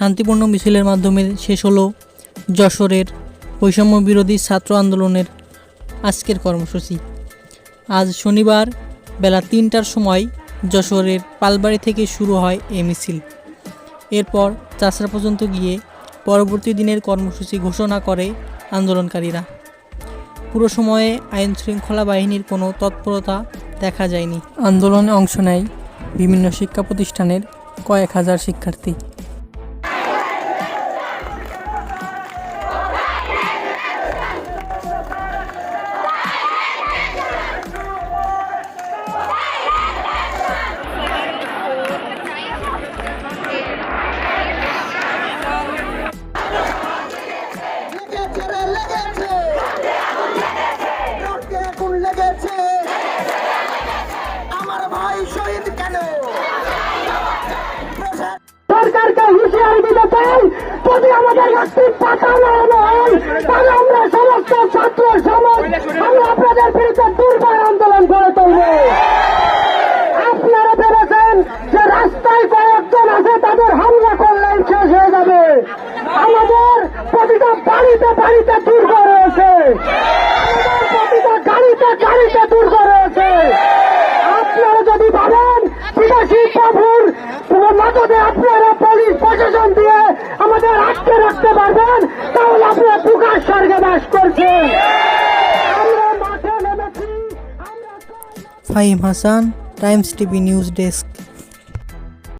শান্তিপূর্ণ মিছিলের মাধ্যমে শেষ হলো যশোরের বৈষম্য বিরোধী ছাত্র আন্দোলনের আজকের কর্মসূচি। আজ শনিবার বেলা ৩টার সময় যশোরের পালবাড়ি থেকে শুরু হয় এই মিছিল। এরপর চাষড়া পর্যন্ত গিয়ে পরবর্তী দিনের কর্মসূচি ঘোষণা করে আন্দোলনকারীরা। পুরো সময়ে আইন শৃঙ্খলা বাহিনীর কোনো তৎপরতা দেখা যায়নি। আন্দোলনে অংশ নেয় বিভিন্ন শিক্ষা প্রতিষ্ঠানের কয়েক হাজার শিক্ষার্থী। সরকারকে হুঁশিয়ারি দিতে চাই, যদি আমাদের একটি পাতা না হয় তাহলে আমরা সমস্ত ছাত্র সমাজ আমরা আপনাদের বিরুদ্ধে দুর্বার আন্দোলন করে তুলব। আপনারা ভেবেছেন যে রাস্তায় কয়েকজন আছে তাদের হামলা করলেই শেষ হয়ে যাবে। আমাদের প্রতিটা বাড়িতে বাড়িতে দুর্গ রয়েছে, আমাদের প্রতিটা গাড়িতে গাড়িতে দুর্গ রয়েছে। আপনারা যদি ভাবেন বিদেশি প্রভুর মদদে আপনারা পুলিশ প্রশাসন দিয়ে আমাদের আটকে রাখতে পারবেন, তাহলে আপনারা প্রকাশ স্বর্গে বাস করছেন। আমরা মাঠে নেমেছি। Fahim Hasan, Times TV news desk.